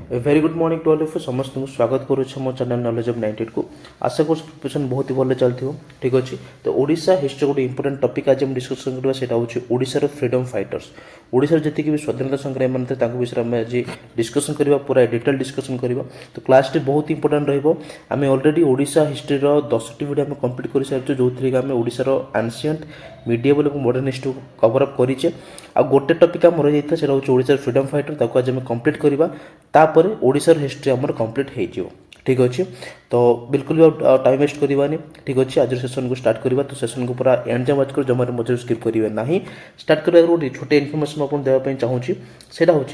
Very good morning to all of you समस्त को स्वागत करुच्छे मो चैनल नॉलेज ऑफ 98 को आशा कर प्रिपरेशन बहुत ही भल चलती ठीक अच्छे। तो ओडिशा हिस्ट्री गोटे इंपोर्टेंट टॉपिक आज हम डिस्कसन करवा सेटा होची ओडिशार फ्रीडम फाइटर्स। ओडिशार जति भी स्वतंत्रता संग्रामी माने तांको विषय में आज डिस्कसन करवा पूरा डिटेल डिस्कसन करवा। तो क्लास टी बहुत इंपोर्टेंट रहिबो। आमे ऑलरेडी ओडिशा हिस्ट्री रो 10टी वीडियो हम कंप्लीट कर सारछु जो थ्री आमे ओडिशार एंशिएंट मिडिएवल और मॉडर्न हिस्ट्री कवर अप करिचे। आ गोटे टॉपिक हम रहि जाइता सेटा होची ओडिशार फ्रीडम फाइटर ताको आज हम कंप्लीट करवा। तापर ओडिशार हिस्ट्री आमर कंप्लीट हो जिवो ठीक अच्छे। तो बिल्कुल भी टाइम वेस्ट करवानी ठीक अच्छे। आज सेशन को स्टार्ट करवा। तो सेशन को पूरा एंड जाए कर जमार मझे स्किप करेंगे ना। स्टार्ट कर गोटे छोटे इनफर्मेशन आपको देवाई चाहूँगी सेटा हूँ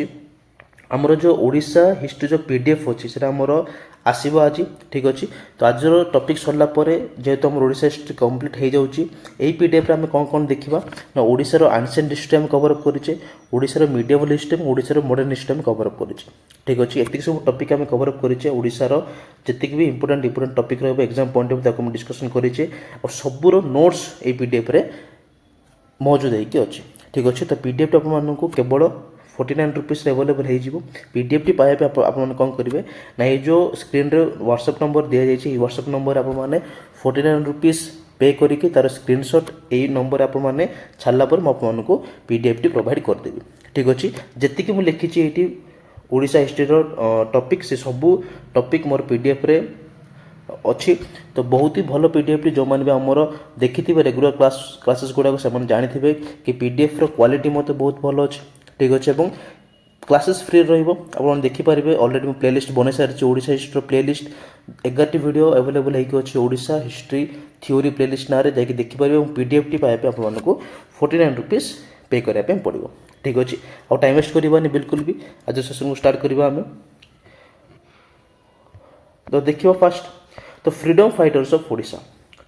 आमर जो ओडिशा हिस्ट्री जो पीडीएफ अच्छी से आमर आसब आज ठीक अच्छे। तो आज टॉपिक सरला जेहेतु आम ओडिशा हिस्ट्री कंप्लीट हो जाऊँगी यही पीडीएफ में कौन कौन देखा ना ओडिशार एंशिएंट हिस्ट्री हम कवर अप करें ओडिशार मिडिएवल हिस्ट्री ओडिशार मॉडर्न हिस्ट्री हम कवर अप करें ठीक अच्छे। एति सब टॉपिक हम कवर अप करें ओडिशार जी भी इंपोर्टेंट टॉपिक रहा exam point of view discussion करें और सबूर नोट्स ये पीडीएफ रे मौजूद होगी अच्छे ठीक अच्छे। तो पीडीएफ आपको केवल 49 रुपीस अवेलेबल हो पीडीएफ टी पाइबा आप कौन करेंगे ना ये जो स्क्रीन रे व्हाट्सएप नंबर दि जाइए व्हाट्सएप नंबर आपने 49 रुपीस पे करके तार स्क्रीनशॉट यही नंबर आपने छाड़ला आपको पीडीएफ टी प्रोवाइड करदेवी ठीक अच्छे। जी मुझे लिखी ये ओडिशा हिस्ट्री टॉपिक से सबू टॉपिक मोर पीडीएफ रे अच्छी। तो बहुत ही भल पीडीएफ जो मैंने भी आमर देखी रेगुलर क्लासेस गुड़ाक से जानते कि पीडीएफ रो क्वालिटी मत बहुत भल अच्छे ठीक अच्छे। और क्लासेस फ्री रहा देखिपारे ऑलरेडी मैं प्लेलिस्ट बन सारी ओडिशा हिस्ट्री प्लेलिस्ट 11टी वीडियो अवेलेबल होगी ओडिशा हिस्ट्री थ्योरी प्लेलिस्ट ना जाकि देखिपारे और पीडीएफ टी पाइबा आपको 49 रुपीस पे करने पड़ो ठीक अच्छे। और टाइम वेस्ट करवानी बिल्कुल भी आज सेशन को स्टार्ट करवा आम। तो देखिए फास्ट तो फ्रीडम फाइटर्स ऑफ ओडिशा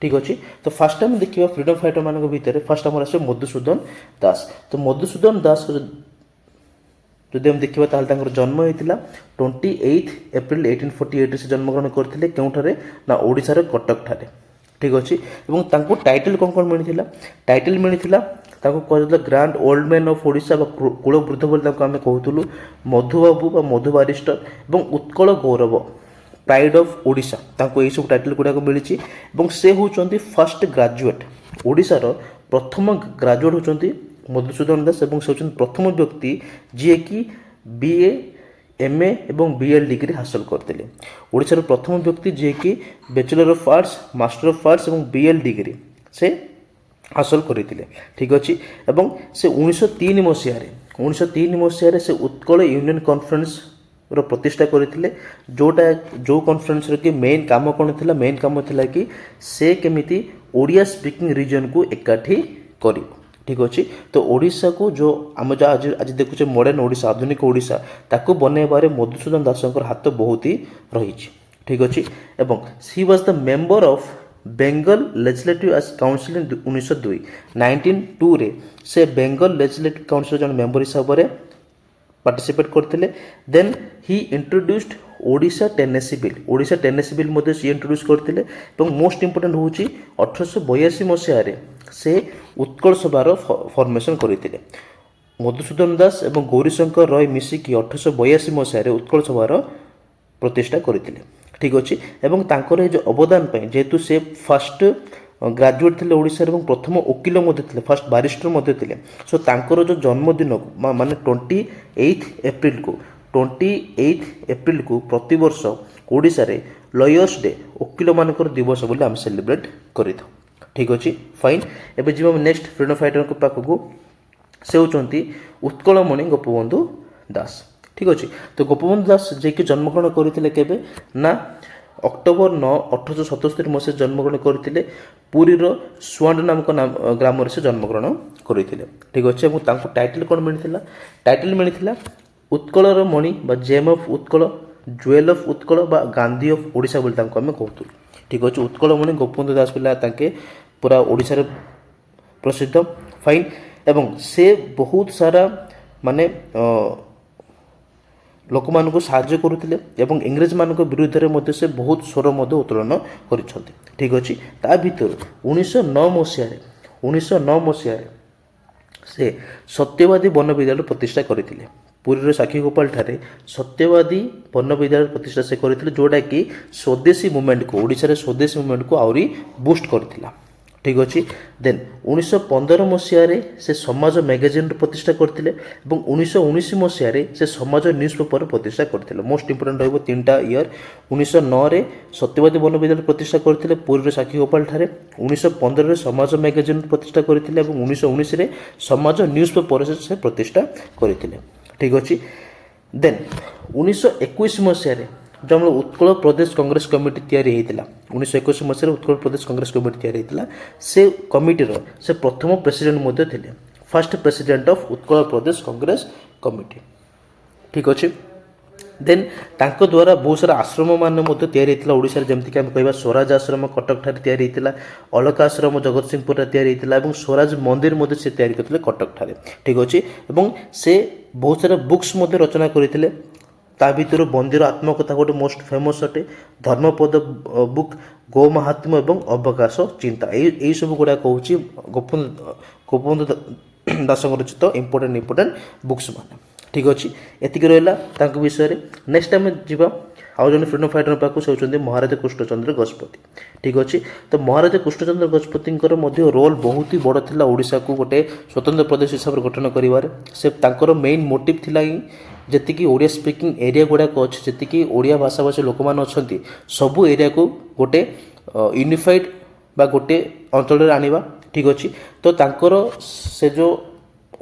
ठीक अच्छे। तो फास्ट टाइम देखिए फ्रीडम फाइटर मान भितर फास्ट आम आस मधुसूदन दास। तो मधुसूदन दास जदि हम देखा जन्म होता 28 एप्रिल 1848 से जन्मग्रहण करते क्योंठारे ना ओडिशार कटक ठारे ठीक अच्छे। और टाइटल कौन कौन मिलता टाइटल मिलता कहते grand old man of Odisha cool वृद्ध बोली आम कहूँ मधुबाबू मधु बारिस्टर और उत्कल गौरव प्राइड ऑफ ओडिशा यही सब टाइटल गुड़ाक मिली। से होती फर्स्ट ग्रेजुएट ओडिशार प्रथम ग्रेजुएट होती मधुसूदन दास और से प्रथम व्यक्ति जी कि बीए एमए और बीएल डिग्री हासिल करते ओडिशार प्रथम व्यक्ति जी कि bachelor of arts master of arts और बीएल डिग्री से हासिल करते ठीक अच्छे। और से 1903 मसीह से उत्कल यूनियन कॉन्फ्रेंस रो प्रतिष्ठा करते जोटा जो कॉन्फ्रेंस रो कि मेन काम कौन थी मेन काम थी कि से केमिति ओडिया स्पीकिंग रीजन को एकाठी कर ठीक अच्छे। तो ओडिशा को जो आम आज आज देखुचे मॉडर्न ओडिशा आधुनिक ओडिशा ताको बनैबारे मधुसूदन दासंकर हाथ बहुत ही रही ठीक अच्छे। एवं she was the member of Bengal legislative council in 1902 रे से बेंगल लेजिस्लेटिव काउंसिल जन मेंबर हिसाब से पार्टिसिपेट करते। Then he introduced Odisha tenancy bill मध्य सी इंट्रोड्यूस करते। मोस्ट इंपोर्टेंट हूँ 1882 मसीह से उत्कल सभार फॉर्मेशन करते मधुसूदन दास और गौरीशंकर रॉय मिसिकी 1882 मसीह उत्कल सभार प्रतिष्ठा करते ठीक अच्छे। और जो अवदान जेहेतु से फास्ट ग्रेजुएट थे ओडिशा और प्रथम वकिल थे फास्ट बारिस्टर थे। सो तांकर जो जन्मदिन माने 28 एप्रिल को प्रति वर्ष ओडिशा रे लॉयर्स डे वकिल मानकर दिवस बोली आम सेलिब्रेट करें ठीक अच्छे फाइन। एवं जी नेक्स्ट फ्रीडम फाइटर को पाखक से होती उत्कलमणि गोपबंधु दास ठीक अच्छे। तो गोपबंधु दास जे कि जन्मग्रहण करते केबे ना अक्टोबर 9 1877 मसीह जन्मग्रहण करते पुरीर सुआंड नामक ग्राम से जन्मग्रहण करते ठीक अच्छे। और टाइटल कौन मिलता टाइटल मिलता उत्कलर मणि gem of Utkal jewel of Utkal Gandhi of Odisha बोली आम कहूँ ठीक अच्छे। उत्कलमणि गोपबंधु दास बोला पूरा ओडिशा रे प्रसिद्ध फाइन। एवं से बहुत सारा माने लोक मान साहाय्य करुले इंग्रेज मान विरुद्ध से बहुत स्वर उत्तोलन कर ठीक अच्छे। ता भर 1909 मसीह से सत्यवादी वन विद्यालय प्रतिष्ठा करते ପୁରୀର ସାକ୍ଷୀଗୋପାଳ ଠାରେ ସତ୍ୟବାଦୀ ବନ ବିଦ୍ୟାଳୟ ପ୍ରତିଷ୍ଠା ସେ କରିଥିଲେ, ଯେଉଁଟାକି ସ୍ୱଦେଶୀ ମୁଭମେଣ୍ଟକୁ, ଓଡ଼ିଶାରେ ସ୍ୱଦେଶୀ ମୁଭମେଣ୍ଟକୁ ଆହୁରି ବୁଷ୍ଟ କରିଥିଲା। ଠିକ୍ ଅଛି। ଦେନ୍ 1915 ମସିହାରେ ସେ ସମାଜ ମ୍ୟାଗାଜିନ୍ର ପ୍ରତିଷ୍ଠା କରିଥିଲେ ଏବଂ 1919 ମସିହାରେ ସେ ସମାଜ ନ୍ୟୁଜ୍ ପେପର ପ୍ରତିଷ୍ଠା କରିଥିଲେ। ମୋଷ୍ଟ ଇମ୍ପୋର୍ଟାଣ୍ଟ ରହିବ ତିନିଟା ଇୟର୍। 1909ରେ ସତ୍ୟବାଦୀ ବନ ବିଦ୍ୟାଳୟ ପ୍ରତିଷ୍ଠା କରିଥିଲେ ପୁରୀର ସାକ୍ଷୀଗୋପାଳ ଠାରେ, 1915ରେ ସମାଜ ମ୍ୟାଗାଜିନ୍ ପ୍ରତିଷ୍ଠା କରିଥିଲେ ଏବଂ 1919ରେ ସମାଜ ନ୍ୟୁଜ୍ ପେପର ସେ ପ୍ରତିଷ୍ଠା କରିଥିଲେ। ଠିକ୍ ଅଛି। ଦେନ୍ 1921 ମସିହାରେ ଯେଉଁ ଆମର ଉତ୍କଳ ପ୍ରଦେଶ କଂଗ୍ରେସ କମିଟି ତିଆରି ହୋଇଥିଲା, 1921 ମସିହାରେ ଉତ୍କଳ ପ୍ରଦେଶ କଂଗ୍ରେସ କମିଟି ତିଆରି ହୋଇଥିଲା। ସେ କମିଟିର ସେ ପ୍ରଥମ ପ୍ରେସିଡେଣ୍ଟ ମଧ୍ୟ ଥିଲେ, first president of Utkal Pradesh Congress committee. ଠିକ୍ ଅଛି। ଦେନ୍ ତାଙ୍କ ଦ୍ୱାରା ବହୁତ ସାରା ଆଶ୍ରମ ମାନ ମଧ୍ୟ ତିଆରି ହୋଇଥିଲା ଓଡ଼ିଶାରେ, ଯେମିତିକି ଆମେ କହିବା ସ୍ୱରାଜ ଆଶ୍ରମ କଟକଠାରେ ତିଆରି ହୋଇଥିଲା, ଅଲକା ଆଶ୍ରମ ଜଗତସିଂହପୁରରେ ତିଆରି ହୋଇଥିଲା ଏବଂ ସ୍ୱରାଜ ମନ୍ଦିର ମଧ୍ୟ ସେ ତିଆରି କରିଥିଲେ କଟକଠାରେ। ଠିକ୍ ଅଛି। ଏବଂ ସେ ବହୁତ ସାରା ବୁକ୍ସ ମଧ୍ୟ ରଚନା କରିଥିଲେ, ତା ଭିତରୁ ବନ୍ଦୀର ଆତ୍ମକଥା ଗୋଟେ ମୋଷ୍ଟ ଫେମସ୍ ଅଟେ, ଧର୍ମପଦ ବୁକ୍, ଗୋ ମାହାତ୍ମ୍ୟ ଏବଂ ଅବକାଶ ଚିନ୍ତା, ଏଇସବୁ ଗୁଡ଼ାକ ହେଉଛି ଗୋପବନ୍ଧୁ ଦାସଙ୍କ ରଚିତ ଇମ୍ପୋର୍ଟାଣ୍ଟ ବୁକ୍ସ ମାନେ। ଠିକ୍ ଅଛି। ଏତିକି ରହିଲା ତାଙ୍କ ବିଷୟରେ। ନେକ୍ସଟ ଆମେ ଯିବା ଆଉ ଜଣେ ଫ୍ରିଡମ୍ ଫାଇଟର ପାଖକୁ, ସେ ହେଉଛନ୍ତି ମହାରାଜା କୃଷ୍ଣଚନ୍ଦ୍ର ଗଜପତି। ଠିକ୍ ଅଛି। ତ ମହାରାଜା କୃଷ୍ଣଚନ୍ଦ୍ର ଗଜପତିଙ୍କର ମଧ୍ୟ ରୋଲ୍ ବହୁତ ହି ବଡ଼ ଥିଲା ଓଡ଼ିଶାକୁ ଗୋଟେ ସ୍ୱତନ୍ତ୍ର ପ୍ରଦେଶ ହିସାବରେ ଗଠନ କରିବାରେ। ସେ ତାଙ୍କର ମେନ୍ ମୋଟିଭ୍ ଥିଲା ହିଁ ଯେତିକି ଓଡ଼ିଆ ସ୍ପିକିଂ ଏରିଆ ଗୁଡ଼ାକ ଅଛି, ଯେତିକି ଓଡ଼ିଆ ଭାଷାଭାଷୀ ଲୋକମାନେ ଅଛନ୍ତି, ସବୁ ଏରିଆକୁ ଗୋଟେ ୟୁନିଫାଇଡ଼୍ ବା ଗୋଟେ ଅଞ୍ଚଳରେ ଆଣିବା। ଠିକ୍ ଅଛି। ତ ତାଙ୍କର ସେ ଯେଉଁ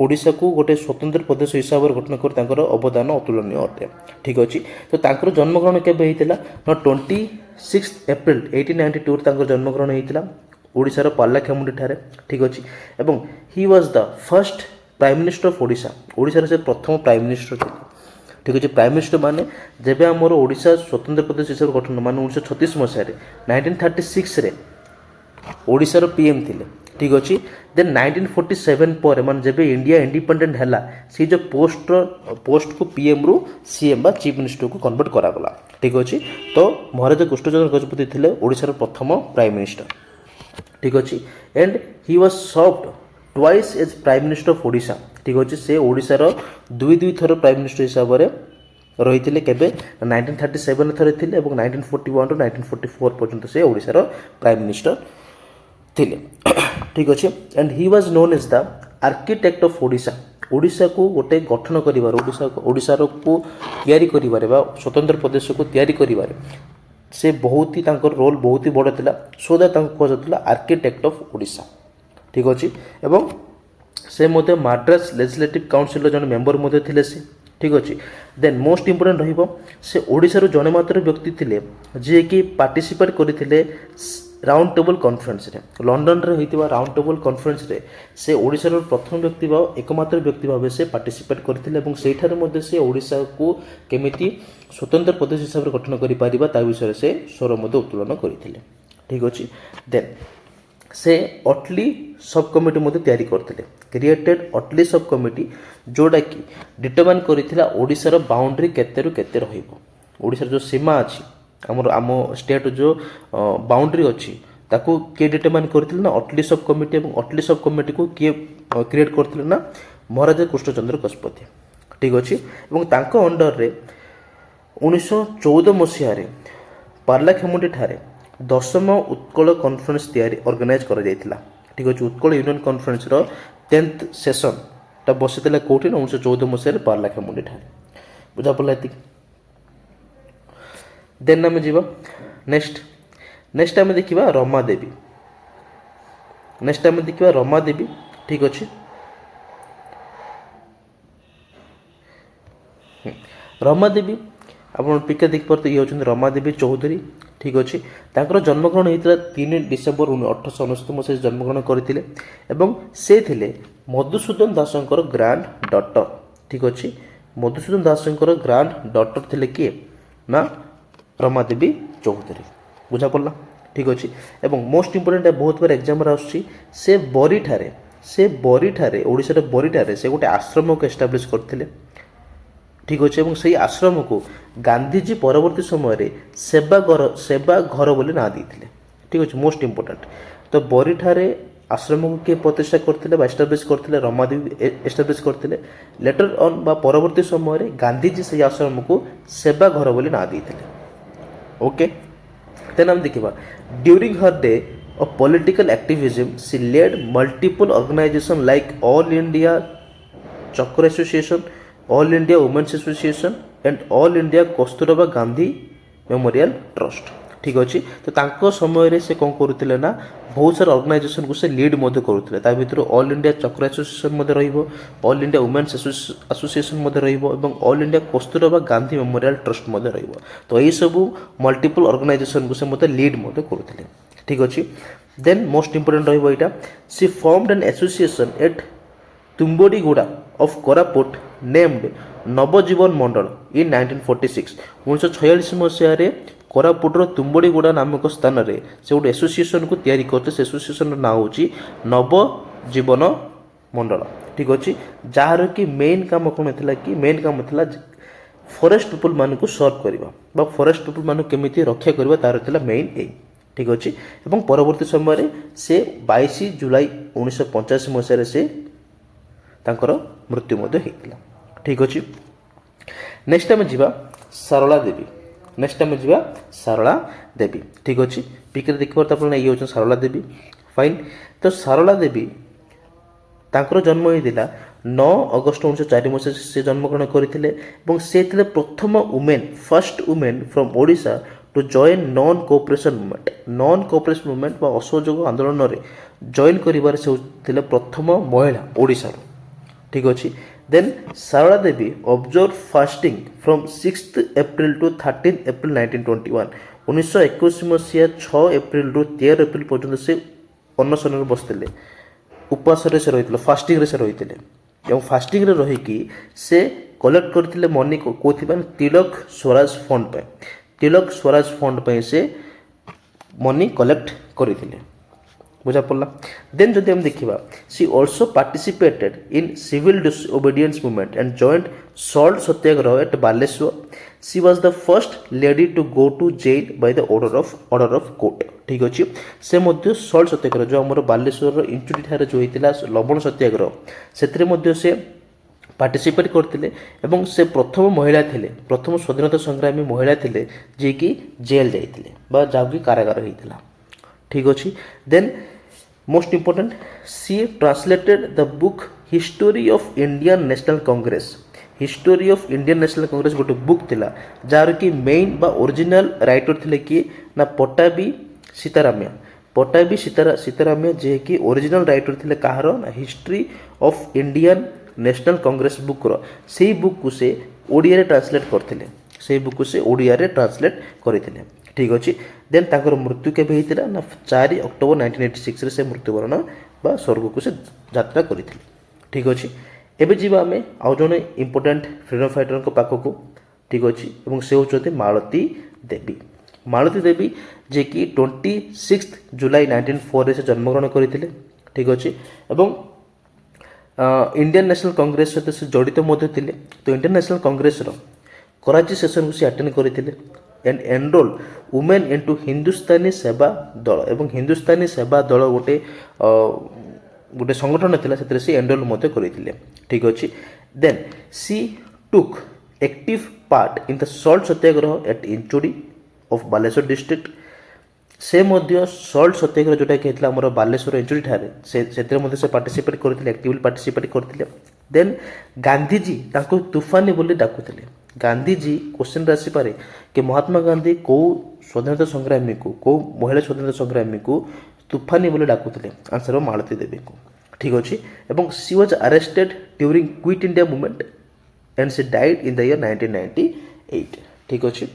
ଓଡ଼ିଶାକୁ ଗୋଟେ ସ୍ୱତନ୍ତ୍ର ପ୍ରଦେଶ ହିସାବରେ ଗଠନ କରି ତାଙ୍କର ଅବଦାନ ଅତୁଳନୀୟ ଅଟେ। ଠିକ୍ ଅଛି। ତ ତାଙ୍କର ଜନ୍ମଗ୍ରହଣ କେବେ ହେଇଥିଲା ନା 26 ଏପ୍ରିଲ 1892 ତାଙ୍କର ଜନ୍ମଗ୍ରହଣ ହେଇଥିଲା ଓଡ଼ିଶାର ପାରଳାଖେମୁଣ୍ଡି ଠାରେ। ଠିକ୍ ଅଛି। ଏବଂ he was the first Prime minister of Odisha, ଓଡ଼ିଶାର ସେ ପ୍ରଥମ ପ୍ରାଇମ୍ ମିନିଷ୍ଟର ଥିଲେ। ଠିକ୍ ଅଛି। ପ୍ରାଇମ୍ ମିନିଷ୍ଟର ମାନେ ଯେବେ ଆମର ଓଡ଼ିଶା ସ୍ୱତନ୍ତ୍ର ପ୍ରଦେଶ ହିସାବରେ ଗଠନ ମାନେ 1936 ମସିହାରେ 1936ରେ ଓଡ଼ିଶାର ପିଏମ୍ ଥିଲେ। ଠିକ୍ ଅଛି। ଦେନ୍ 1947 ପରେ ମାନେ ଯେବେ ଇଣ୍ଡିଆ ଇଣ୍ଡିପେଣ୍ଡେଣ୍ଟ ହେଲା, ସେଇ ଯେଉଁ ପୋଷ୍ଟକୁ ପିଏମ୍ରୁ ସିଏମ୍ ବା ଚିଫ୍ ମିନିଷ୍ଟରକୁ କନଭର୍ଟ କରାଗଲା। ଠିକ୍ ଅଛି। ତ ମହାରାଜା କୃଷ୍ଣଚନ୍ଦ୍ର ଗଜପତି ଥିଲେ ଓଡ଼ିଶାର ପ୍ରଥମ ପ୍ରାଇମ୍ ମିନିଷ୍ଟର। ଠିକ୍ ଅଛି। And he was served twice as prime minister of Odisha. ଠିକ୍ ଅଛି। ସେ ଓଡ଼ିଶାର ଦୁଇ ଥର ପ୍ରାଇମ୍ ମିନିଷ୍ଟର ହିସାବରେ ରହିଥିଲେ। କେବେ 1937 ଥରେ ଥିଲେ ଏବଂ 1941ରୁ 1944 ପର୍ଯ୍ୟନ୍ତ ସେ ଓଡ଼ିଶାର ପ୍ରାଇମ୍ ମିନିଷ୍ଟର ଥିଲେ। ଠିକ୍ ଅଛି। And he was known as the architect of Odisha. ଓଡ଼ିଶାକୁ ଗୋଟେ ଗଠନ କରିବାରେ, ଓଡ଼ିଶାରକୁ ତିଆରି କରିବାରେ ବା ସ୍ୱତନ୍ତ୍ର ପ୍ରଦେଶକୁ ତିଆରି କରିବାରେ ସେ ବହୁତ ହି ତାଙ୍କର ରୋଲ୍ ବହୁତ ହି ବଡ଼ ଥିଲା। ସୋ ଦ୍ୟାଟ୍ ତାଙ୍କୁ କୁହାଯାଉଥିଲା ଆର୍କିଟେକ୍ଟ ଅଫ୍ ଓଡ଼ିଶା। ଠିକ୍ ଅଛି। ଏବଂ ସେ ମଧ୍ୟ ମାଡ୍ରାସ ଲେଜିସ୍ଲେଟିଭ୍ କାଉନସିଲ୍ର ଜଣେ ମେମ୍ବର ମଧ୍ୟ ଥିଲେ ସେ। ଠିକ୍ ଅଛି। ଦେନ୍ ମୋଷ୍ଟ ଇମ୍ପୋର୍ଟାଣ୍ଟ ରହିବ ସେ ଓଡ଼ିଶାରୁ ଜଣେ ମାତ୍ର ବ୍ୟକ୍ତି ଥିଲେ ଯିଏକି ପାର୍ଟିସିପେଟ୍ କରିଥିଲେ ରାଉଣ୍ଡ ଟେବୁଲ୍ କନଫରେନ୍ସରେ, ଲଣ୍ଡନରେ ହୋଇଥିବା ରାଉଣ୍ଡ ଟେବୁଲ୍ କନଫରେନ୍ସରେ ସେ ଓଡ଼ିଶାର ପ୍ରଥମ ବ୍ୟକ୍ତି ବା ଏକମାତ୍ର ବ୍ୟକ୍ତି ଭାବେ ସେ ପାର୍ଟିସିପେଟ୍ କରିଥିଲେ ଏବଂ ସେଇଠାରେ ମଧ୍ୟ ସେ ଓଡ଼ିଶାକୁ କେମିତି ସ୍ୱତନ୍ତ୍ର ପ୍ରଦେଶ ହିସାବରେ ଗଠନ କରିପାରିବା ତା ବିଷୟରେ ସେ ସ୍ୱର ମଧ୍ୟ ଉତ୍ତୋଳନ କରିଥିଲେ। ଠିକ୍ ଅଛି। ଦେନ୍ ସେ ଅଟଲି ସବ୍ କମିଟି ମଧ୍ୟ ତିଆରି କରିଥିଲେ, କ୍ରିଏଟେଡ୍ ଅଟଲି ସବ୍ କମିଟି, ଯେଉଁଟାକି ଡିଟରମାଇନ୍ କରିଥିଲା ଓଡ଼ିଶାର ବାଉଣ୍ଡ୍ରି କେତେରୁ କେତେ ରହିବ। ଓଡ଼ିଶାର ଯେଉଁ ସୀମା ଅଛି, ଆମ ଷ୍ଟେଟ୍ ଯେଉଁ ବାଉଣ୍ଡ୍ରି ଅଛି, ତାକୁ କିଏ ଡିଟରମାଇନ୍ କରିଥିଲେ ନା ଅଟଲି ସବ୍ କମିଟି। ଏବଂ ଅଟଲି ସବ୍ କମିଟିକୁ କିଏ କ୍ରିଏଟ୍ କରିଥିଲେ ନା ମହାରାଜା କୃଷ୍ଣଚନ୍ଦ୍ର ଗଜପତି। ଠିକ୍ ଅଛି। ଏବଂ ତାଙ୍କ ଅଣ୍ଡରରେ 1914 ମସିହାରେ ପାରଳାଖେମୁଣ୍ଡି ଠାରେ 10ମ ଉତ୍କଳ କନଫରେନ୍ସ ଅର୍ଗାନାଇଜ୍ କରାଯାଇଥିଲା। ଠିକ୍ ଅଛି। ଉତ୍କଳ ୟୁନିୟନ କନଫରେନ୍ସର 10th ସେସନଟା ବସିଥିଲା କେଉଁଠି ନା 1914 ମସିହାରେ ପାରଳାଖେମୁଣ୍ଡି ଠାରେ। ବୁଝାପଡ଼ିଲା ଏତିକି। ଦେନ୍ ଆମେ ଯିବା ନେକ୍ସଟ ଆମେ ଦେଖିବା ରମାଦେବୀ। ଠିକ୍ ଅଛି। ରମାଦେବୀ ଆପଣ ପିକେ ଦେଖିପାରୁଥିବେ, ଇଏ ହେଉଛନ୍ତି ରମାଦେବୀ ଚୌଧୁରୀ। ଠିକ୍ ଅଛି। ତାଙ୍କର ଜନ୍ମଗ୍ରହଣ ହୋଇଥିଲା 3 ଡିସେମ୍ବର 1869 ମସିହାରେ ଜନ୍ମଗ୍ରହଣ କରିଥିଲେ ଏବଂ ସେ ଥିଲେ ମଧୁସୂଦନ ଦାସଙ୍କର ଗ୍ରାଣ୍ଡ ଡଟର। ଠିକ୍ ଅଛି। ମଧୁସୂଦନ ଦାସଙ୍କର ଗ୍ରାଣ୍ଡ ଡଟର ଥିଲେ କିଏ ନା ରମାଦେବୀ ଚୌଧୁରୀ। ବୁଝାପଡ଼ିଲା। ଠିକ୍ ଅଛି। ଏବଂ ମୋଷ୍ଟ ଇମ୍ପୋର୍ଟାଣ୍ଟ ବହୁତ ବାର ଏକ୍ଜାମ୍ରେ ଆସୁଛି, ସେ ବରିଠାରେ ଓଡ଼ିଶାର ବରିଠାରେ ସେ ଗୋଟେ ଆଶ୍ରମକୁ ଏଷ୍ଟାବ୍ଲିଶ୍ କରିଥିଲେ। ଠିକ୍ ଅଛି। ଏବଂ ସେହି ଆଶ୍ରମକୁ ଗାନ୍ଧିଜୀ ପରବର୍ତ୍ତୀ ସମୟରେ ସେବା ଘର ବୋଲି ନାଁ ଦେଇଥିଲେ। ଠିକ୍ ଅଛି। Most important. ତ ବରିଠାରେ आश्रम को किए प्रतिष्ठा करते एस्टाब्लीश करते रमादेवी एस्टाब्लीश करते लेटर ऑन बा परवर्ती समय गांधीजी से आश्रम को सेवा घर बोली ना देते ओके देन हम देखा during her day of political activism she led multiple organizations like All India Chakra Association, All India Women's Association and All India Kasturba Gandhi Memorial Trust ठीक अच्छे तो तांको समय से कौन करुले ना बहुत सारा ऑर्गेनाइजेशन को से लीड मध्य करुले ता भीतर ऑल इंडिया चक्र एसोसिएशन मध्य रहिबो ऑल इंडिया वुमेन्स एसोसिएशन मध्य रहिबो एवं all India Kasturba Gandhi memorial trust मध्य रहिबो तो यही सब मल्टीपल ऑर्गेनाइजेशन को से मध्य लीड मध्य करुले ठीक अच्छे देन मोस्ट इंपोर्टेंट रहिबो एटा she formed an association at Tumbadiguda of Koraput named Navjeevan Mandal in 1946 1946 मसीह कोरापुटर तुंबड़ीगुड़ा नामक स्थान में से गोटे एसोसिएशन को तैयारी करते से एसोसिएशन ना हूँ नवजीवन मंडल ठीक अच्छे जार कि मेन काम कौन था कि मेन काम था फॉरेस्ट पीपल मान को सर्व करवा फॉरेस्ट पीपल मान केमी रक्षा करवा तार था मेन एम ठीक अच्छे एवं परवर्ती समय से 22 जुलाई 1985 मसीह से तांकर मृत्यु होता ठीक अच्छे नेक्स्ट आम जा सारला देवी नेक्स्ट आम जा सारला देवी ठीक अच्छे पिक्चर देखिए तो आप ये हूँ सारला देवी फाइन तो सारला देवी तांकर जन्म होता 9 अगस्ट 1904 मसीह से जन्मग्रहण करते से प्रथम women first women from Odisha to join non cooperation movement असहयोग आंदोलन में जॉइन कर प्रथम महिला ओडिशा ठीक अच्छे then Sarala Devi observe fasting from 6 April to 13 April 1921 1921 मसीहा 6 एप्रिल रु 13 एप्रिल पर्यंत से अनशन बसते उपास से रही फास्टिंग से रही फास्टिंग रहीकि से कलेक्ट करते मनी कौन तिलक स्वराज फंड पे तिलक स्वराज फंड पे से मनी कलेक्ट करते बुझा पड़ा देन जदि हम देखा she also participated in civil disobedience movement and joint salt Satyagraha at Baleshwar she was the first lady to go to jail by the order of court ठीक अच्छे से मध्य सॉल्ट सत्याग्रह जो आम बालेश्वर इंचुटी ठारे जो होता लवण सत्याग्रह से पार्टिसिपेट करते एवं से प्रथम महिला थे प्रथम स्वाधीनता संग्रामी महिला थे जी कि जेल जाइए जहाँकि कारागार होता ठीक अच्छे then most important she translated the book history of Indian National Congress history of Indian National Congress गोटे बुक थिला जार कि मेन बा ओरिजिनल राइटर थिले कि ना पट्टाभी सीतारामया जे कि ओरिजिनल राइटर थिले कहार ना history of Indian National Congress book से बुक को से ओडिया रे ट्रांसलेट करथिले से बुक को से ओडिया रे ट्रांसलेट करथिले ठीक अच्छे देन तांकर मृत्यु केबे होता ना 4 अक्टोबर 1986 से मृत्युवरण बा स्वर्ग को से यात्रा करथिले ठीक अच्छे एबे जीवा आमे आउ जने इंपोर्टेंट फ्रीडम फाइटर को पाखको ठीक अच्छे और से होचते मालती देवी जे कि 26 जुलाई 1904 से जन्मग्रहण करथिले ठीक अच्छे एवं इंडियन नेशनल कांग्रेस सहित से जड़ित थे तो Indian National Congress Karachi session को सी अटेंड करते एंड एनरोल वुमेन इनटू हिंदुस्तानी सेवा दल एवं हिंदुस्तानी सेवा दल गोटे गोटे संगठन था से एनरोल करते ठीक अच्छे then she took active part in the salt Satyagraha at Inchudi of Baleshwar district से मध्य सॉल्ट सत्याग्रह जोटा कि होता बालेश्वर इंचुरी ठारे से पार्टिसिपेट करते एक्टिवली पार्टिसिपेट करते देन गांधीजी तांको तूफानी बोली डाकुले गांधीजी क्वेश्चन आसीपे कि महात्मा गांधी कौ स्वाधीनता संग्रामी को महिला स्वाधीनता संग्रामी को तूफानी बोली डाकुले आंसर मालती देवी को ठीक अच्छे एवं she was arrested during quit India movement and she died in the year 1998 ठीक अच्छे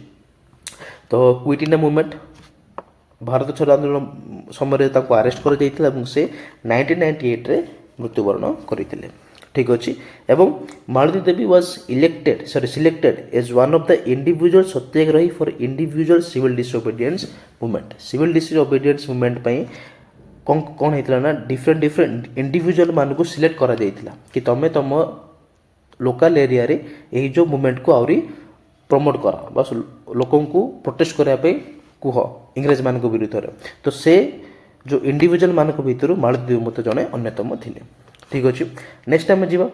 तो क्विट इंडिया मूवमेंट भारत छोड़ आंदोलन समय अरेस्ट कर से 1998 रे मृत्युवरण करते ठीक अच्छे एवं Malati Devi was selected as one of the individual Satyagrahi for individual civil disobedience movement कौन होता ना डिफरेंट इंडिविजुअल मान को सिलेक्ट करा कि तुम तुम लोकल एरिया रे यही जो मूवमेंट को आहरी प्रमोट कर लोक प्रोटेस्ट करने कह इंग्रेज मान विरुद्ध तो से जो इंडिविजुअल मानक भितर मालती मत जड़े अन्यतम थिले। ठीक अच्छे नेक्स्ट आम जा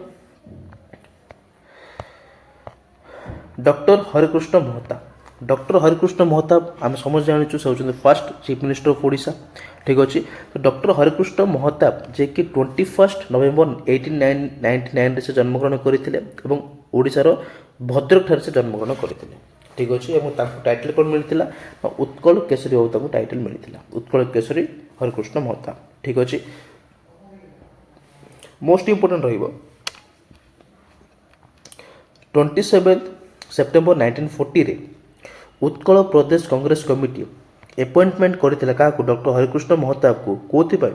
डॉक्टर हरिकृष्ण महता। डॉक्टर हरिकृष्ण महता आम समझ जाचु से होती first chief minister of Odisha. ठीक अच्छे तो डॉक्टर हरिकृष्ण महताब जे कि 21 नवेम्बर 1899 से जन्मग्रहण करते ओडिशार भद्रक ठारे से जन्मग्रहण करते। ठीक अच्छे टाइटल कौन मिलता उत्कल केसरी बाबू टाइटल मिलता उत्कल केसरी हरिकृष्ण महता। ठीक अच्छे मोस्ट इंपोर्टेंट रहिबो 27 सेप्टेम्बर 1940 रे उत्कल प्रदेश कांग्रेस कमिटी अपॉइंटमेंट करथिला का डॉक्टर हरिकृष्ण महताब को कोथि पाई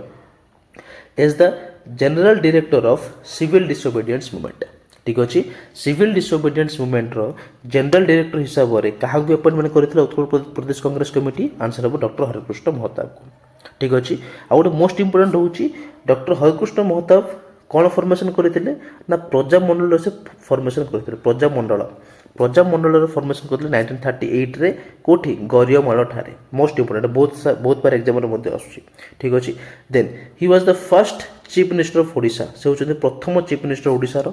as the general director of civil disobedience movement. ठीक अच्छे सिविल डिसोबीडियंस मूवमेंट रो जनरल डायरेक्टर हिसाब से क्या अपॉइंटमेंट करथिला उत्कल प्रदेश कांग्रेस कमिटी आंसर हम डॉक्टर हरिकृष्ण महताब को। ठीक अच्छे आ गोटे मोस्ट इंपोर्टेंट होची डॉक्टर हरिकृष्ण महताब कौन फॉर्मेशन करते ना प्रजामंडल से फॉर्मेशन करते प्रजामंडल फॉर्मेशन करते 1938 रे कोठी गरियामाल ठारे मोस्ट इंपोर्टेंट बहुत बार एग्जाम आसुची। ठीक अच्छे then he was the first chief minister of Odisha से होचंदी प्रथम चीफ मिनिस्टर ओडिशार।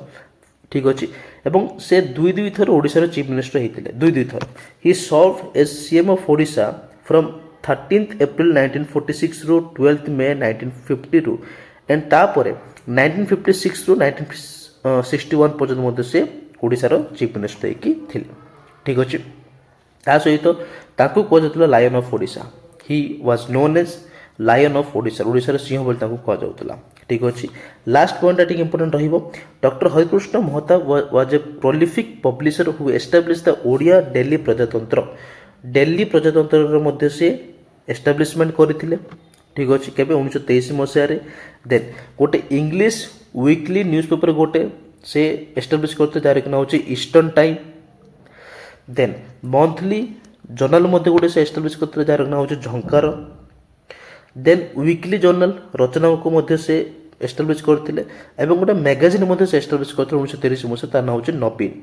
ठीक अच्छे एवं से दुई थर ओडिशार चीफ मिनिस्टर होते दुई थर he serve as CM of Odisha from 13 April 1946 रू 12 मे 1950 रू एंड तापर 1956 रू 1961 पर्यंत से ओडिशार चीफ मिनिस्टर होती। ठीक अच्छे ता सहित ताकू कहुला lion of Odisha he was known as lion of Odisha ओडिशार सिंह बोली कहुला। ठीक अच्छे लास्ट पॉइंट इंपोर्टेंट रहिबो doctor Harekrushna Mahtab was a prolific publisher who establish the Odia daily Prajatantra मध्य से एस्टाब्लिशमेंट करथिले। ठीक अच्छे केबे 1923 मसीह देन गोटे इंग्लिश वीकली न्यूज़पेपर गोटे से एस्टाब्लिश करते जार ना हूँ eastern time. Then monthly journal मध्य गोटे से एस्टाब्लिश करते जार ना हूँ झंकार। देन वीकली जर्नल रचना को मध्य से एस्टाब्लिश करते एवं गोटे मैगजीन मध्य से एस्टाब्लिश करते 1930 मसीह तार ना हूँ नवीन।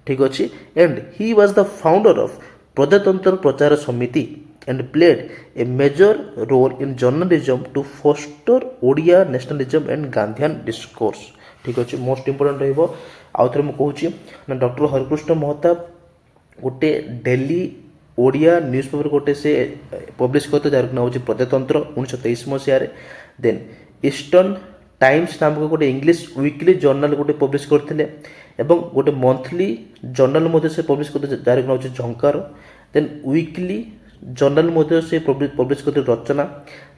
ठीक अच्छे and he was the founder of प्रजातंत्र प्रचार समिति and played a major role in journalism to foster Odia nationalism and Gandhian discourse। ठीक अच्छे मोस्ट इंपोर्टेंट रहिबो आउ थरे मु कहूची ना डॉक्टर हरिकृष्ण महता गोटे डेली ओडिया न्यूज़पेपर गोटे से पब्लिश करते जार ना होची प्रजातंत्र 1923 मसीह रे। देन ईस्टर्न टाइम्स नामक गोटे इंग्लिश वीकली जर्नल गोटे पब्लिश करथिले एवं गोटे मंथली जर्नल मध्य से पब्लिश करते जार ना होची झंकार। देन वीकली जर्नल मध्य से पब्लिश करते रचना।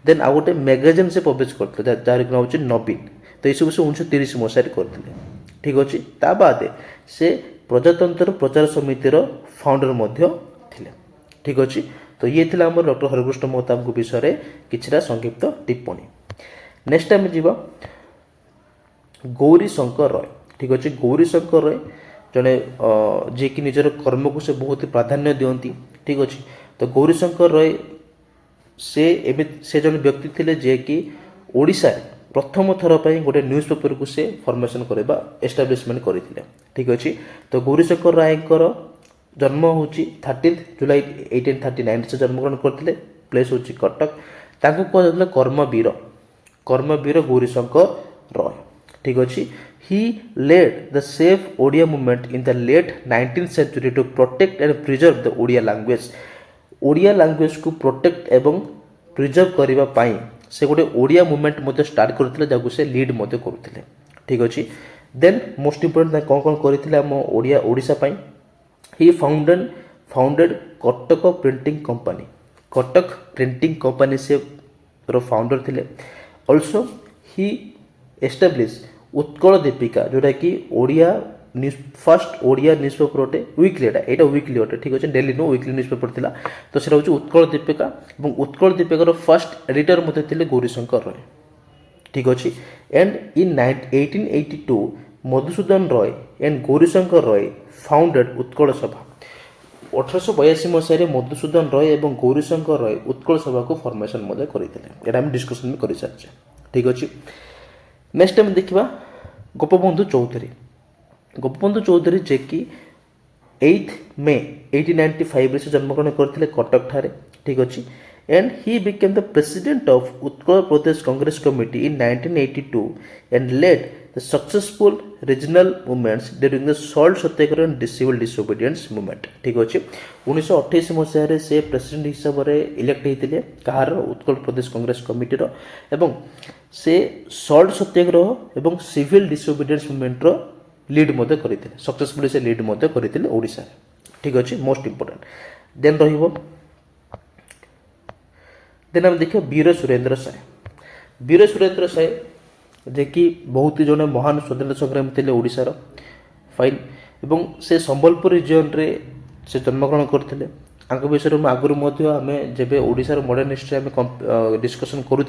देन आ गोटे मैगजीन से पब्लिश करते जार ना होची नवीन। तो ये सब से 1930 मसीह करते। ठीक अच्छे ता बाद से प्रजातंत्र प्रचार समितिर फाउंडर मध्य थिले। ठीक अच्छे तो ये थिला हमर डॉक्टर हरिकृष्ण महताब विषय किछरा संक्षिप्त टिप्पणी। नेक्स्ट टाइम जीवा गौरी शंकर रॉय। ठीक अच्छे गौरी शंकर रॉय जड़े जी कि निजर कर्म को से बहुत प्राधान्य दियंती। ठीक अच्छे तो गौरी शंकर रॉय से जन व्यक्ति थे जे कि ओडिशा प्रथम थर पर गोटे न्यूज़पेपर को से फॉर्मेशन करवा एस्टाब्लिशमेंट करते। ठीक अच्छे तो गौरीशंकर राय जन्म हूँ 13 जुलाई 1839 से जन्मग्रहण करते प्लेस हूँ कटक ताकू कहला कर्मवीर गौरीशंकर रॉय। ठीक अच्छे he led the save Odia movement in the late 19th century to protect and preserve the Odia language को प्रोटेक्ट एवं प्रिजर्व करने से गोटे ओडिया मूवमेंट मध्य स्टार्ट करते जहाँ से लीड मध्य करते। ठीक अच्छे देन मोस्ट इंपोर्टेंट कौन कौन करते आम ओडिशा पाई ही फाउंडेड कटक प्रिंटिंग कंपनी से फाउंडर थे। Also he establish Utkal Deepika जोटा कि ओडिया फर्स्ट ओडिया न्यूज़पेपर गोटे वीकली यहाँ वीकली गोटे। ठीक अच्छे डेली नो वीकली न्यूज़पेपर थिला तो सेटा हूँ उत्कल दीपिका और उत्कल दीपिकार फर्स्ट एडिटर मध्य थे गौरीशंकर रॉय। ठीक अच्छे and in 1882 Madhusudan Roy and Gaurishankar Roy founded Utkal सभा। 1882 मसीह मधुसूदन रॉय और गौरीशंकर रॉय उत्कल सभा को फॉर्मेशन करते यहाँ आम डिस्कसन भी कर सारी। ठीक अच्छे नेक्स्ट टाइम देखा गोपबंधु चौधरी जे कि 8 मे 1895 से जन्मग्रहण करते कटक ठारे। ठीक अच्छे and he became the president of Uttar Pradesh Congress Committee in 1982 and led the successful regional movements during the salt satyagraha and civil disobedience movement. ठीक अच्छे 1928 मसीह से प्रेसिडेंट हिसाब से इलेक्ट होते कहार उत्कल प्रदेश कांग्रेस कमिटी एवं से सल्ट सत्याग्रह एवं सिविल डिसोबिडियंस मूवमेंट लीड मध्य करते सक्सेसफुली से लीड मध्य करते ओडिशा। ठीक अच्छे मोस्ट इंपोर्टेंट देन रहिबो देन आम देखिए वीर सुरेंद्र साय। वीर सुरेंद्र साय जे कि बहुत ही जड़े महान स्वतंत्र संग्रामी थे ओडिशार फाइन एवं से संबलपुर रिजन रे से जन्मग्रहण करते विषय में आगुरी आम जब ओडिशार मॉडर्न हिस्ट्री आम डिस्कसन करूँ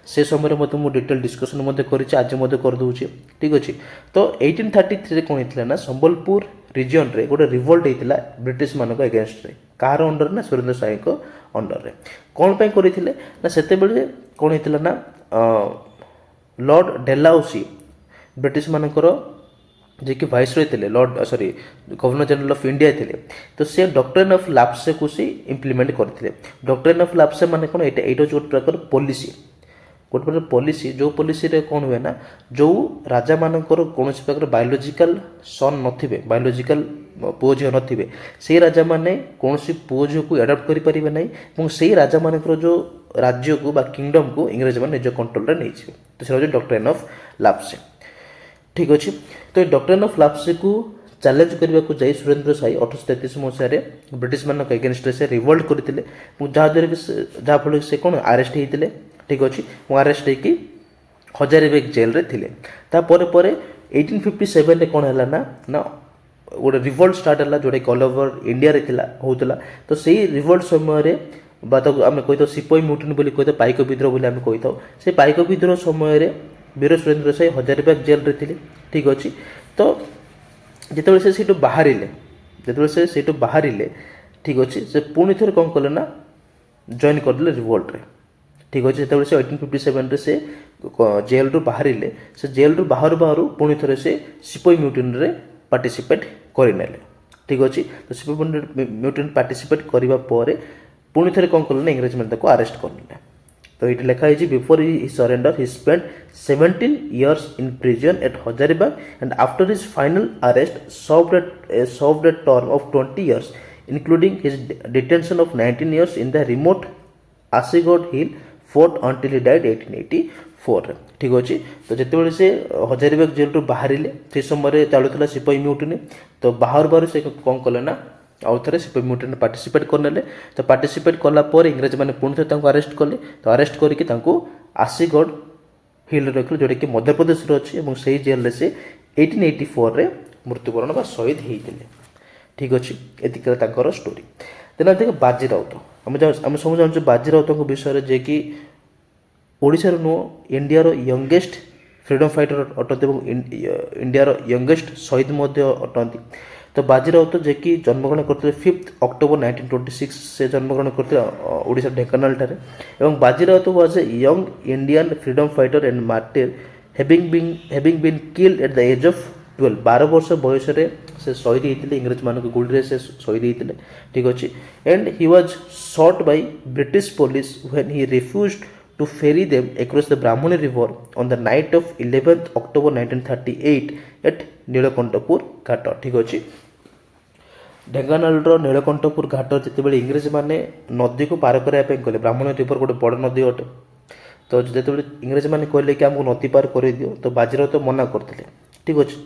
से समय मुझे डिटेल डिस्कसन आज करदे। ठीक अच्छे तो 1833 कौन होता ना संबलपुर रिजन रे गोटे रिवोल्ट होता ब्रिटिश मान एगेन्स्ट कहार अंडर ना सुरेंद्र साय अंडर रे कौन पे करते ना से कौन होता ना लॉर्ड डेलाउसी ब्रिटिश मानकर जे कि वाइस रही थे Lord sorry governor general of India थे तो से डॉक्ट्रिन ऑफ लाप्से को सी इंप्लीमेंट करते। डॉक्ट्रिन ऑफ लाप्से माने कौन ये गोटे प्रकार पॉलिसी गोटे प्रकार पॉलिसी जो पॉलिसी रे कौन हुए ना जो राजा मानकर कौन प्रकार बायोलॉजिकल सन नथिबे बायोलॉजिकल पुओ झील नथिबे से राजा माने कौन पुओ झील को एडप्ट करि परिबे नै एवं से राजा मानकर जो राज्य को बा किंगडम को इंग्रेज मैंने निज कंट्रोल रे नहीं तो से डॉक्ट्रिन ऑफ लाप्से। ठीक अच्छे तो ये डॉक्ट्रिन ऑफ लाप्से को चैलेंज करने को जाई सुरेंद्र साई 1833 मसीह ब्रिटिश मान एगेन्स्ट से रिवोल्ट करते जहाँफल से कौन आरेस्ट होते। ठीक अच्छे आरेस्ट होगी हजारीबाग जेल रे थिले तापर 1857 रे कौन है ना गोटे रिवोल्ट स्टार्ट है जोटा ऑल ओवर इंडिया रे होता तो सही रिवोल्ट समय आम कही सिपाही म्यूटिनी बोली कही पाइक विद्रोह बोली आम कही से पाइक विद्रोह समय वीर सुरेंद्र साय हजारीबाग जेल रे थिले। ठीक अच्छे तो जिते से बाहर जिते से बाहर ठीक अच्छे से पुणी थे कौन कले ना जॉइन करदे रिवोल्ट रे। ठीक अच्छे जो से 1857 रे से जेल रू बाहर से जेल रू बाहर बाहर पुणी थे से सिपाही म्यूटिनी रे पार्टिसिपेट करने। ठीक अच्छे तो सिपाही म्यूटिनी पार्टिसिपेट करने पुणी थे कौन कले ना इंग्रेज मैंने आरेस्ट करने। तो ये लिखा है before he surrender he spent 17 years in prison at Hazaribagh and after his final arrest served a term of 20 years including his detention of 19 years in the remote Asigod Hill fort until he died 1884। ठीक अच्छे तो जिते से Hazaribagh jail रू बाहर से समय चलुला सिपाही म्यूटिनी तो बाहर बाहर से कौन कले ना आउ थे सिपाही म्यूटिनी पार्टिसिपेट करने तो पार्टिसिपेट कलापर इंग्रेज मैंने पुणी थे अरेस्ट कले तो अरेस्ट करके आसीगढ़ हिल रख जोटा कि मध्य प्रदेश अच्छी और से जेल से 1884 रे मृत्युवरण बा शहीद होते। ठीक अच्छे ये स्टोरी देन देख बाजी राउत आम सब जानते बाजी राउत विषय जे कि ओडिशार नुह इंडियार यंगेस्ट फ्रीडम फाइटर अटंती इंडियार यंगेस्ट शहीद अटंती। तो बाजी राउत जे कि जन्मग्रहण करते 5 अक्टोबर 1926 से जन्मग्रहण करते ओडिशा ढेंकानाल ठारे एवं Baji Rout was a young Indian freedom fighter and martyr having been killed at the age of 12 वर्ष बयस से शहीद होते इंग्रेज मान गुड़ी से शहीद होते। ठीक अच्छे and he was shot by British police when he refused to ferry them across the Brahmani river on the night of 11th October 1938 at Nilkanthpur घाट। ठीक अच्छे ढेंकानाल नीलकंठपुर घाट जिते इंग्रेज मैंने नदी को पार करने गले ब्राह्मणी रिवर गोटे बड़ नदी अटे तो जो इंग्रेज मैंने कहले कि आमको नदी पार कर दियो तो बाजीराव तो मना करते। ठीक अच्छे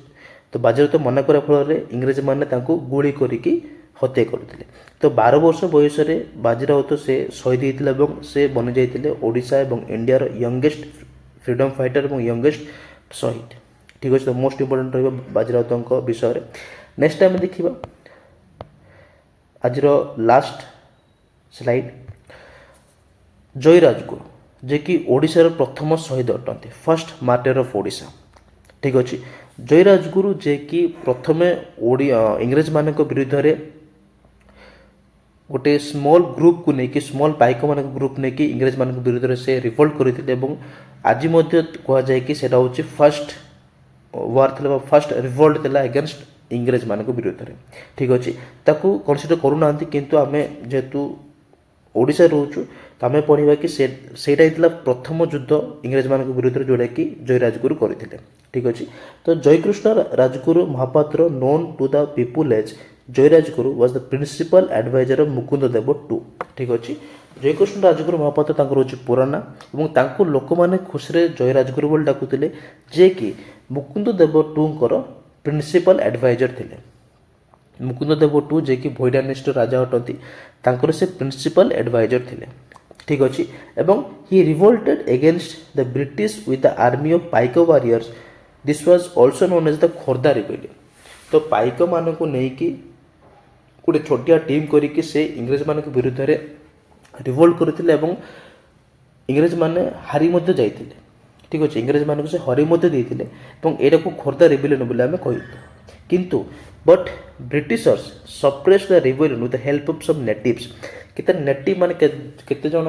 तो बाजीराव तो मना करने फल इंग्रेज मैंने गुली करी हत्या करते तो 12 वर्ष बयस बाजीराव तो से शहीद होते से बनी जाते ओडिशा और इंडियार यंगेस्ट फ्रीडम फाइटर और यंगेस्ट शहीद। ठीक अच्छे तो मोस्ट इंपोर्टेंट रहा बाजीराव विषय। नेक्स्ट टाइम देखा आज लास्ट स्लाइड जयराजगुरु जे कि ओडिशार प्रथम शहीद अटंती फर्स्ट मार्टर ऑफ ओडिशा। ठीक अच्छे जयराजगुरु जे कि प्रथम इंग्रेज मान विरुद्ध गोटे स्मॉल ग्रुप को लेकिन स्मॉल पाइक मान ग्रुप नहीं इंग्रेज मान विरुद्ध से रिवोल्ट करते आज कहुए कि सेटा हूँ फर्स्ट वार थी फर्स्ट रिवोल्ट थी अगेंस्ट इंग्रेज मान विरुद्ध। ठीक अच्छे कनसीडर करूना किंतु आम जेहेतु ओडिशा रोचु तो आम पढ़ा कि सेटा प्रथम युद्ध इंग्रेज मान विरुद्ध जोटा कि जय राजगुरु करते ठीक अच्छे। तो Jayakrushna Rajguru Mohapatra known to the people as Jay Rajguru was the principal adviser of Mukunda Deva two ठीक अच्छे। जयकृष्ण राजगुरु महापात्र हूँ पुराना और लोक मैंने खुशी जय राजगुरु बोली डाकुले जे कि मुकुंद देव टूंकर प्रिंसिपल एडवाइजर थे। मुकुंद देव टू जे कि भोईडानिस्ट राजा अटंती तांकर से प्रिंसिपल एडवाइजर थे ठीक अच्छे। एवं he revolted against the British with the army of Paika warriors this was also known as the Khordha rebellion. तो पाइक मान को लेकिन गोटे छोटिया टीम करके से इंग्रेज मान विरुद्ध में रिवोल्ट करते इंग्रेज माने हारी जाते ठीक अच्छे। इंग्रेज मान से हरी यहाँ को खोर्धा रिबेलियन बोले आम कह किंतु but britishers suppress the rebellion with the help of some natives केते नेटिव माने केते जन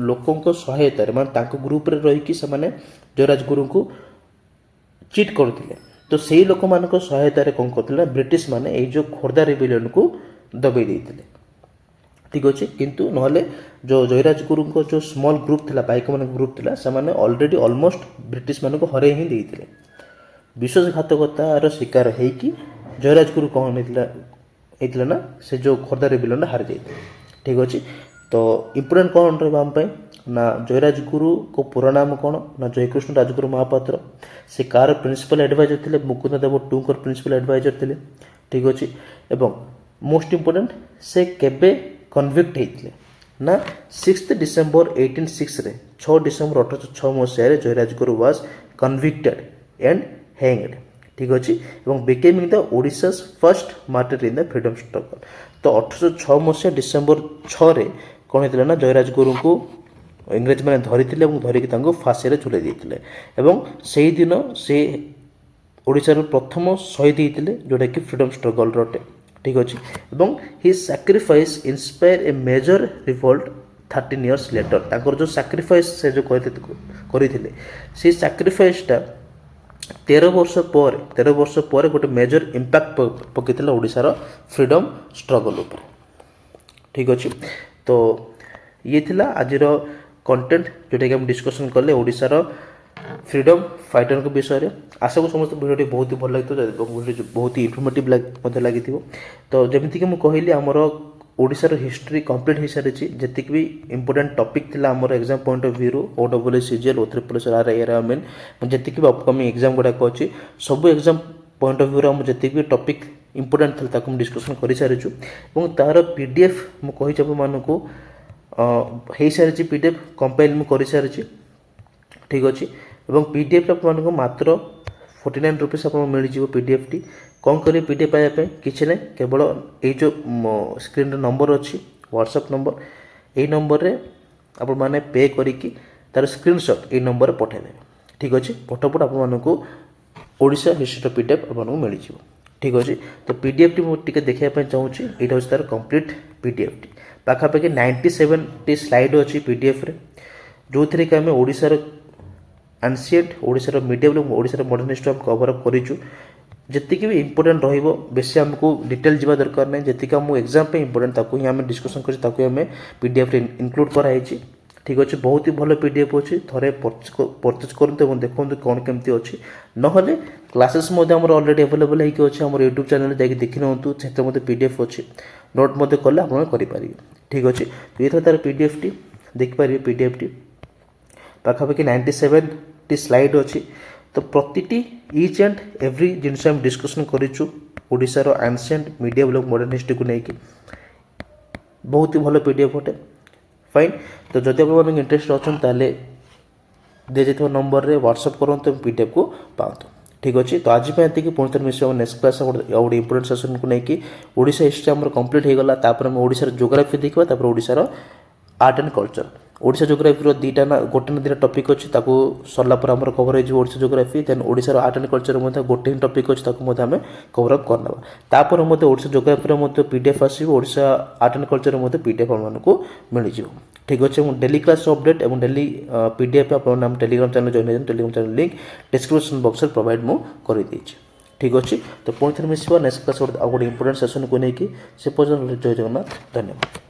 लोकों सहायतार माने ग्रुप रे रही से जय राजगुरु को चिट करते। तो से लोक मान सहायतार कौन करते ब्रिटिश माने ये जो खोर्धा रिबेलियन को दबाई देते ठीक अच्छे। किंतु नहले जो जयराजगुरु को जो स्मॉल ग्रुप था पाइक मान ग्रुप था से ऑलरेडी ऑलमोस्ट ब्रिटिश मान को हरे ही देते विश्वासघातकतार शिकार होगी जयराजगुरु कौन होता ना से जो खोर्धा रिबेलियन हारी जाते ठीक अच्छे। तो इम्पोर्टेंट कौन रहा ना जयराजगुरु को पूरा नाम कौन ना जयकृष्ण राजगुरु महापात्र से कार प्रिंसिपल एडवाइजर थे मुकुंद देव टूंकर प्रिंसिपल एडवाइजर थे ठीक अच्छे। एवं मोस्ट इम्पोर्टेंट से केबे कन्विक्ट होते ना 6 डिसेम्बर 1806 रे 6 डिसेम्बर 1806 मसीह Jay Rajguru was convicted and hanged ठीक अच्छे। और becoming the Odisha first martyr in the freedom struggle. तो 1806 मसीहा डिसेम्बर 6 रे कौन होता ना जयराजगुरु को इंग्रेज मैंने धरी धरिकी फाँसी झुलाई देते से दिन से ओडिशार प्रथम शहीद होते जोटा कि फ्रीडम स्ट्रगल रोटे ठीक अच्छे। और हि सैक्रिफाइस इंस्पायर ए मेजर रिवोल्ट 13 इयर्स लेटर तांकर जो सैक्रिफाइस से जो करते से सैक्रिफाइसटा 13 वर्ष पर गोटे मेजर इंपैक्ट पकईला ओडिशार फ्रीडम स्ट्रगल उपर ठीक अच्छे। तो ये थिला आजिर कंटेंट जोटा कि हम डिस्कसन कले ओडिशार फ्रीडम फाइटर के विषय में। आशा को समस्त भिडियो बहुत ही भल लगी बहुत ही इनफर्मेटिव लगी। तो जमीक मुझे कहली आमर ओडिशार हिस्ट्री कंप्लीट हो सारी जी भी इंपोर्टेंट टॉपिक थिला आमर exam point of view OSSCGL O3 RI main जी भी अपकमिंग एग्जाम गुड़ाक अच्छी सब एग्जाम पॉइंट ऑफ व्यू जी भी टॉपिक इंपोर्टेंट था डिस्कसन कर सारी और तार PDF मुझे मानक हो सारी PDF कंपाइल मुझे सारी ठीक अच्छे। और PDF आपको मात्र 49 रुपीस आप मिल PDF टी कौन करें PDF पाइबा किसी ना केवल ये जो स्क्रीन नंबर अच्छी व्हाट्सएप नंबर यही नंबर रे आप मैंने पे करिकी तार स्क्रीनशॉट ये नंबर पठाइबे ठीक अच्छे। पटपट आपको ओडिशा हिस्ट्री PDF आपको मिल ठीक अच्छे। तो PDF टी मुझे देखा चाहूँगी यहाँ हूँ तार कंप्लीट PDF टी पाखापाखि 97 टी स्लाइड अच्छी PDF रे जो थी कि आम ओडिशार एनसीएंट ओडिशार मीडियम और ओडिशार मॉडर्न हिस्ट्री हम कवर अप करूँ जी भी इंपोर्टेंट बेसी आमको डिटेल जावा दरकार नहीं जी आम एग्जाम पे इंपोर्टेंट ताकू ही आम डिस्कसन कर PDF रे इनक्लूड कराई ठीक अच्छे। बहुत ही भल PDF अच्छी थे परचेज करूँ देखो कौन केमती अच्छी ना क्लासेस ऑलरेडी अवेलेबल होती आम यूट्यूब चैनल जाकि देखी नौतु से PDF अच्छी नोट कले आप करेंगे ठीक अच्छे। तो ये तार PDF टी देखिपारे PDF टी पाखापाखि 97 टी स्लाइड अच्छी। तो प्रतिटी इच एंड एव्री जिनस आम डिस्कसन करूँ ओडिशार एनसिएंट मीडियम और मॉडर्न हिस्ट्री को लेकिन बहुत ही भल PDF अटे फाइन। तो जब आप इंटरेस्ट अच्छा दी जाता नंबर रे व्हाट्सएप करूँ PDF को पाँच ठीक अच्छे। तो आज ये पुणी थर मिस नेक्स्ट क्लास गोटे इंपोर्टेंट सेशन को लेकिन ओडिशा हिस्ट्री आम कंप्लीट होगा तापर ओडिशार जियोग्राफी देखा तापर ओडिशार art and culture Odisha geography दुईटा ना गोटे ना दुटा टॉपिक अच्छी सरला आमर कवर हो ओडिशा जियोग्राफी देन ओडिशार आर्ट एंड कल्चर गोटे ही टॉपिक अच्छी आम कवर अप करना तापर ओडिशा जियोग्राफी PDF आसो Odisha art and culture PDF आपको मिल ठीक अच्छे। डेली क्लास अपडेट और डेली PDF आप Telegram channel join Telegram channel link description box में प्रोवाइड मुझे ठीक अच्छे। तो पुणी थर मिस नेक्स्ट क्लास गोटे इंपोर्टेंट सेशन को लेकिन से पर्यटन जय जगन्नाथ धन्यवाद।